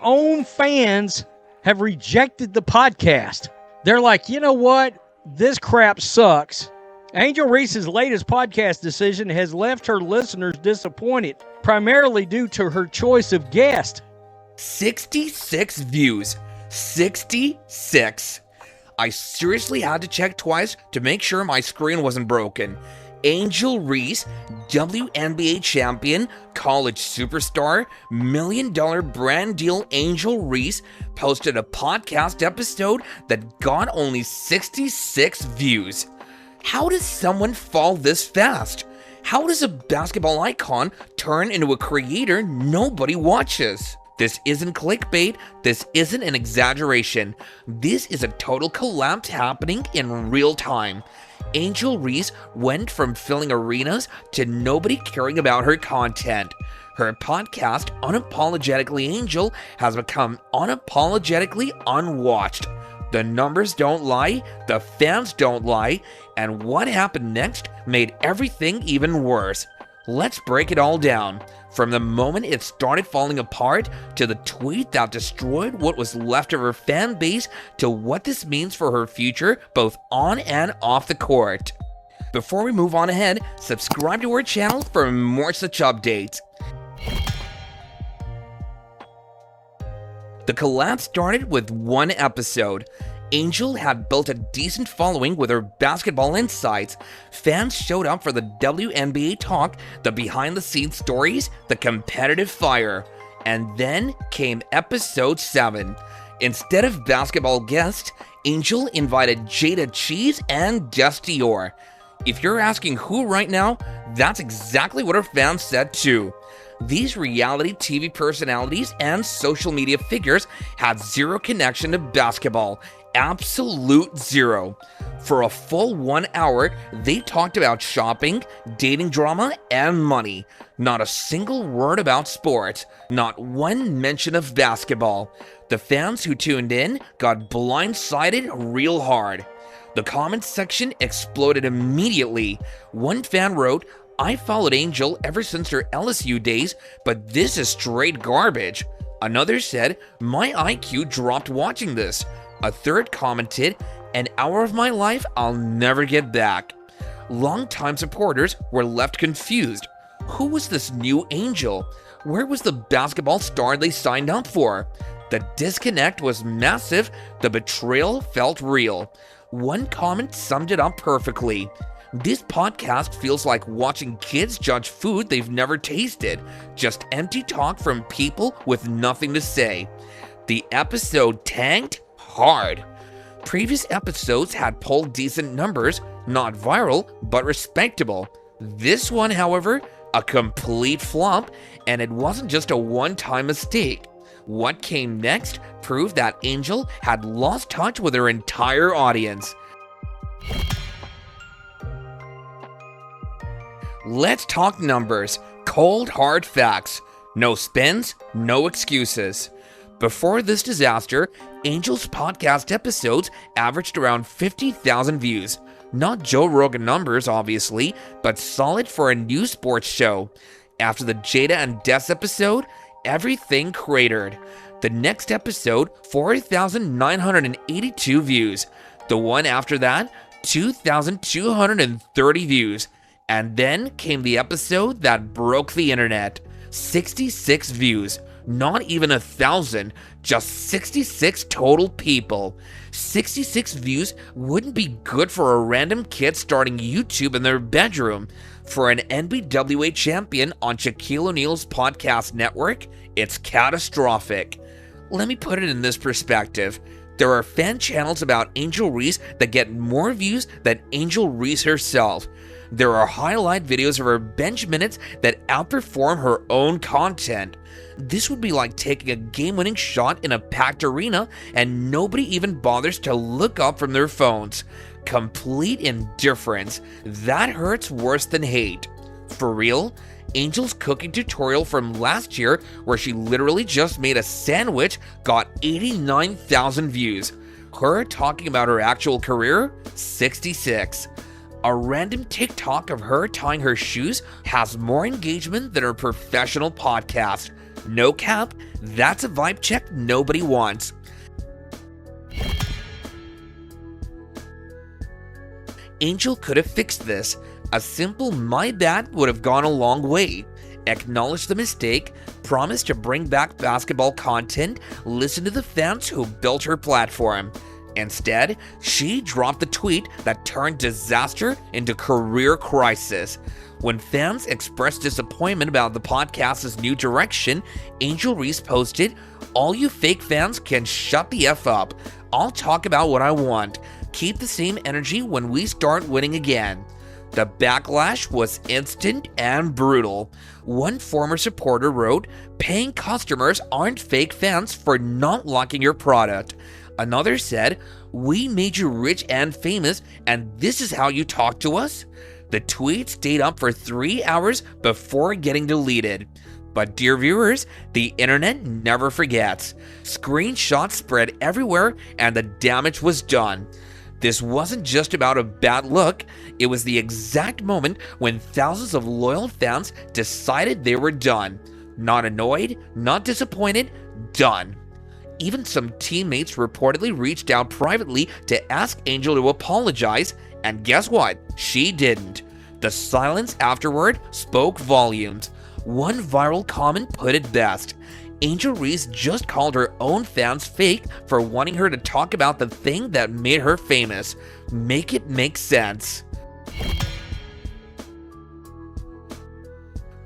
own fans have rejected the podcast. They're like, you know what? This crap sucks. Angel Reese's latest podcast decision has left her listeners disappointed, primarily due to her choice of guest. 66 views. 66. I seriously had to check twice to make sure my screen wasn't broken. Angel Reese, WNBA champion, college superstar, $1 million brand deal Angel Reese, posted a podcast episode that got only 66 views. How does someone fall this fast? How does a basketball icon turn into a creator nobody watches? This isn't clickbait. This isn't an exaggeration. This is a total collapse happening in real time. Angel Reese went from filling arenas to nobody caring about her content. Her podcast, Unapologetically Angel, has become unapologetically unwatched. The numbers don't lie, the fans don't lie, and what happened next made everything even worse. Let's break it all down. From the moment it started falling apart, to the tweet that destroyed what was left of her fan base, to what this means for her future, both on and off the court. Before we move on ahead, subscribe to our channel for more such updates. The collapse started with one episode. Angel had built a decent following with her basketball insights. Fans showed up for the WNBA talk, the behind-the-scenes stories, the competitive fire. And then came episode 7. Instead of basketball guests, Angel invited Jada Cheese and Dusty Orr. If you're asking who right now, that's exactly what her fans said too. These reality TV personalities and social media figures had zero connection to basketball. Absolute zero. For a full 1 hour, they talked about shopping, dating drama, and money. Not a single word about sports. Not one mention of basketball. The fans who tuned in got blindsided real hard. The comments section exploded immediately. One fan wrote, "I followed Angel ever since her LSU days, but this is straight garbage." Another said, "My IQ dropped watching this." A third commented, "An hour of my life I'll never get back." Longtime supporters were left confused. Who was this new Angel? Where was the basketball star they signed up for? The disconnect was massive. The betrayal felt real. One comment summed it up perfectly. "This podcast feels like watching kids judge food they've never tasted. Just empty talk from people with nothing to say." The episode tanked hard. Previous episodes had pulled decent numbers, not viral, but respectable. This one, however, a complete flop, and it wasn't just a one-time mistake. What came next proved that Angel had lost touch with her entire audience. Let's talk numbers. Cold, hard facts. No spins, no excuses. Before this disaster, Angel's podcast episodes averaged around 50,000 views. Not Joe Rogan numbers, obviously, but solid for a new sports show. After the Jada and Des episode, everything cratered. The next episode, 4,982 views. The one after that, 2,230 views. And then came the episode that broke the internet. 66 views. Not even 1,000, just 66 total people. 66 views wouldn't be good for a random kid starting YouTube in their bedroom. For an NBWA champion on Shaquille O'Neal's podcast network, it's catastrophic. Let me put it in this perspective. There are fan channels about Angel Reese that get more views than Angel Reese herself. There are highlight videos of her bench minutes that outperform her own content. This would be like taking a game-winning shot in a packed arena and nobody even bothers to look up from their phones. Complete indifference. That hurts worse than hate. For real, Angel's cooking tutorial from last year, where she literally just made a sandwich, got 89,000 views. Her talking about her actual career, 66. A random TikTok of her tying her shoes has more engagement than her professional podcast. No cap, that's a vibe check nobody wants. Angel could have fixed this. A simple "my bad" would have gone a long way. Acknowledge the mistake, promise to bring back basketball content, listen to the fans who built her platform. Instead, she dropped the tweet that turned disaster into career crisis. When fans expressed disappointment about the podcast's new direction, Angel Reese posted, "All you fake fans can shut the F up. I'll talk about what I want. Keep the same energy when we start winning again." The backlash was instant and brutal. One former supporter wrote, "Paying customers aren't fake fans for not liking your product." Another said, "We made you rich and famous, and this is how you talk to us?" The tweet stayed up for 3 hours before getting deleted. But dear viewers, the internet never forgets. Screenshots spread everywhere and the damage was done. This wasn't just about a bad look, it was the exact moment when thousands of loyal fans decided they were done. Not annoyed, not disappointed, done. Even some teammates reportedly reached out privately to ask Angel to apologize, and guess what? She didn't. The silence afterward spoke volumes. One viral comment put it best. Angel Reese just called her own fans fake for wanting her to talk about the thing that made her famous. Make it make sense.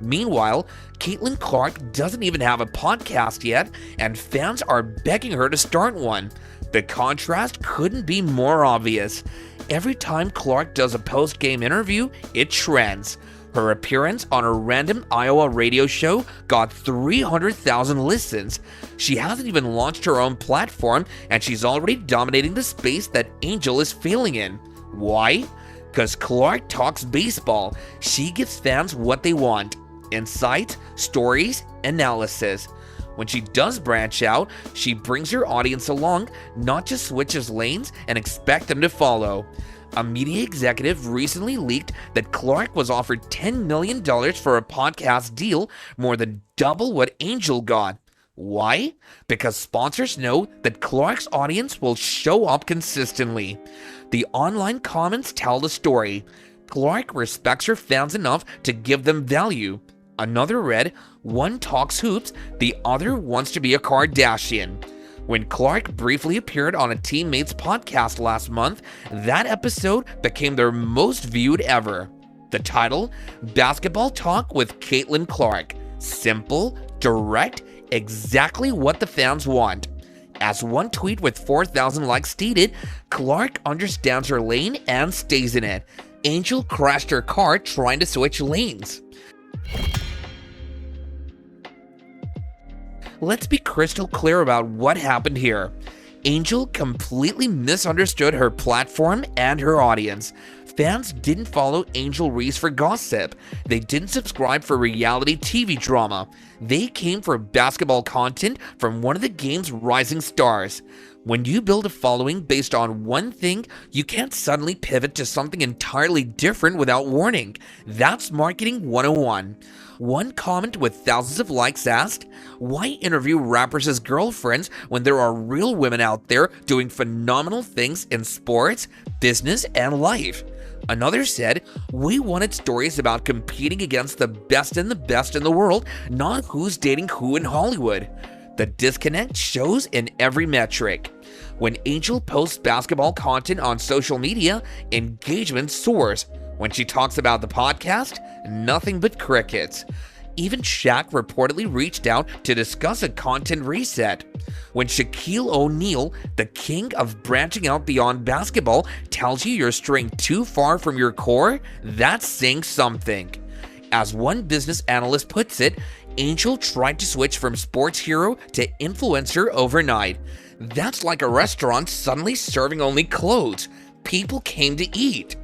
Meanwhile, Caitlin Clark doesn't even have a podcast yet, and fans are begging her to start one. The contrast couldn't be more obvious. Every time Clark does a post-game interview, it trends. Her appearance on a random Iowa radio show got 300,000 listens. She hasn't even launched her own platform, and she's already dominating the space that Angel is failing in. Why? Because Clark talks baseball. She gives fans what they want: insight, stories, analysis. When she does branch out, she brings her audience along, not just switches lanes and expect them to follow. A media executive recently leaked that Clark was offered $10 million for a podcast deal, more than double what Angel got. Why? Because sponsors know that Clark's audience will show up consistently. The online comments tell the story. Clark respects her fans enough to give them value. Another read, "One talks hoops, the other wants to be a Kardashian." When Clark briefly appeared on a teammate's podcast last month, that episode became their most viewed ever. The title, Basketball Talk with Caitlin Clark. Simple, direct, exactly what the fans want. As one tweet with 4,000 likes stated, Clark understands her lane and stays in it. Angel crashed her car trying to switch lanes. Let's be crystal clear about what happened here. Angel completely misunderstood her platform and her audience. Fans didn't follow Angel Reese for gossip. They didn't subscribe for reality TV drama. They came for basketball content from one of the game's rising stars. When you build a following based on one thing, you can't suddenly pivot to something entirely different without warning. That's marketing 101. One comment with thousands of likes asked, "Why interview rappers as girlfriends when there are real women out there doing phenomenal things in sports, business, and life?" Another said, "We wanted stories about competing against the best in the world, not who's dating who in Hollywood." The disconnect shows in every metric. When Angel posts basketball content on social media, engagement soars. When she talks about the podcast, nothing but crickets. Even Shaq reportedly reached out to discuss a content reset. When Shaquille O'Neal, the king of branching out beyond basketball, tells you you're straying too far from your core, that's saying something. As one business analyst puts it, Angel tried to switch from sports hero to influencer overnight. That's like a restaurant suddenly serving only clothes. People came to eat.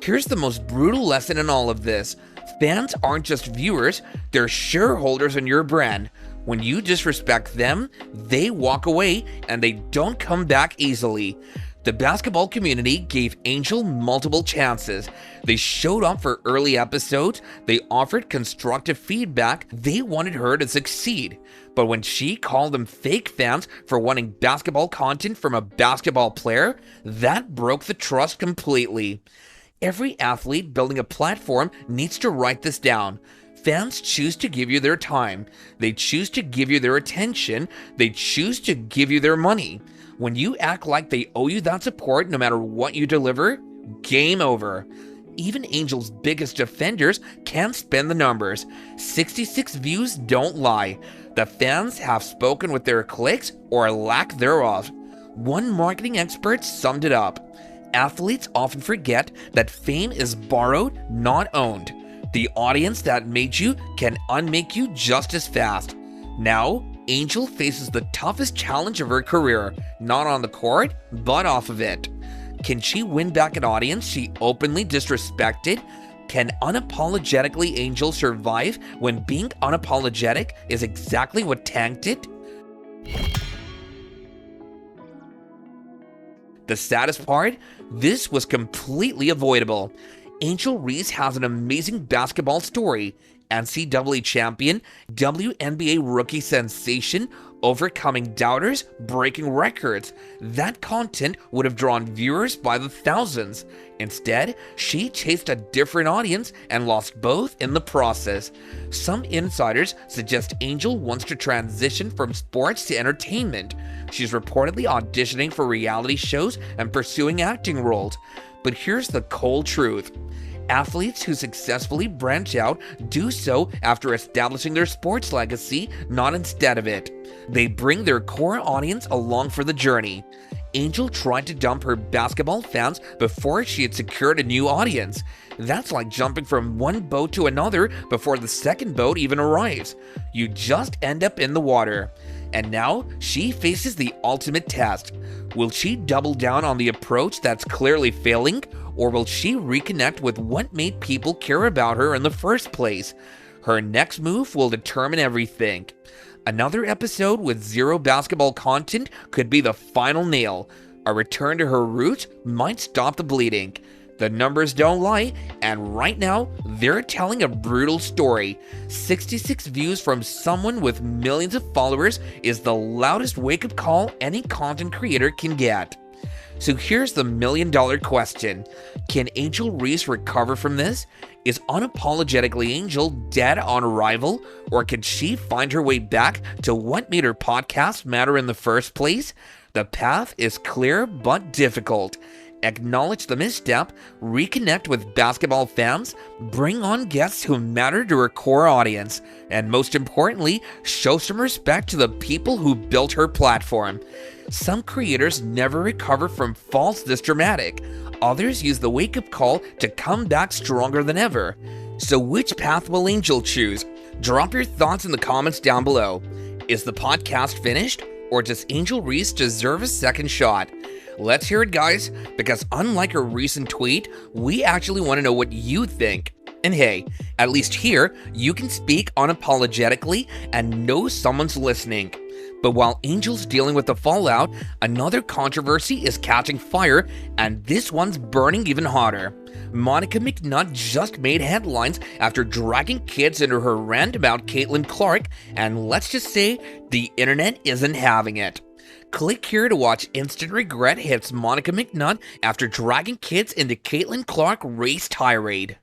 Here's the most brutal lesson in all of this. Fans aren't just viewers, they're shareholders in your brand. When you disrespect them, they walk away and they don't come back easily. The basketball community gave Angel multiple chances. They showed up for early episodes, they offered constructive feedback, they wanted her to succeed. But when she called them fake fans for wanting basketball content from a basketball player, that broke the trust completely. Every athlete building a platform needs to write this down. Fans choose to give you their time. They choose to give you their attention. They choose to give you their money. When you act like they owe you that support no matter what you deliver, game over. Even Angel's biggest defenders can't spin the numbers. 66 views don't lie. The fans have spoken with their clicks or lack thereof. One marketing expert summed it up. Athletes often forget that fame is borrowed, not owned. The audience that made you can unmake you just as fast. Now, Angel faces the toughest challenge of her career, not on the court, but off of it. Can she win back an audience she openly disrespected? Can Unapologetically Angel survive when being unapologetic is exactly what tanked it? The saddest part? This was completely avoidable. Angel Reese has an amazing basketball story. NCAA champion, WNBA rookie sensation, overcoming doubters, breaking records. That content would have drawn viewers by the thousands. Instead, she chased a different audience and lost both in the process. Some insiders suggest Angel wants to transition from sports to entertainment. She's reportedly auditioning for reality shows and pursuing acting roles. But here's the cold truth. Athletes who successfully branch out do so after establishing their sports legacy, not instead of it. They bring their core audience along for the journey. Angel tried to dump her basketball fans before she had secured a new audience. That's like jumping from one boat to another before the second boat even arrives. You just end up in the water. And now she faces the ultimate test. Will she double down on the approach that's clearly failing? Or will she reconnect with what made people care about her in the first place? Her next move will determine everything. Another episode with zero basketball content could be the final nail. A return to her roots might stop the bleeding. The numbers don't lie, and right now, they're telling a brutal story. 66 views from someone with millions of followers is the loudest wake-up call any content creator can get. So here's the million-dollar question. Can Angel Reese recover from this? Is Unapologetically Angel dead on arrival? Or can she find her way back to what made her podcast matter in the first place? The path is clear but difficult. Acknowledge the misstep, reconnect with basketball fans, bring on guests who matter to her core audience, and most importantly, show some respect to the people who built her platform. Some creators never recover from falls this dramatic. Others use the wake-up call to come back stronger than ever. So which path will Angel choose? Drop your thoughts in the comments down below. Is the podcast finished? Or does Angel Reese deserve a second shot? Let's hear it, guys, because unlike her recent tweet, we actually want to know what you think. And hey, at least here, you can speak unapologetically and know someone's listening. But while Angel's dealing with the fallout, another controversy is catching fire, and this one's burning even hotter. Monica McNutt just made headlines after dragging kids into her rant about Caitlin Clark, and let's just say the internet isn't having it. Click here to watch instant regret hits Monica McNutt after dragging kids into Caitlin Clark race tirade.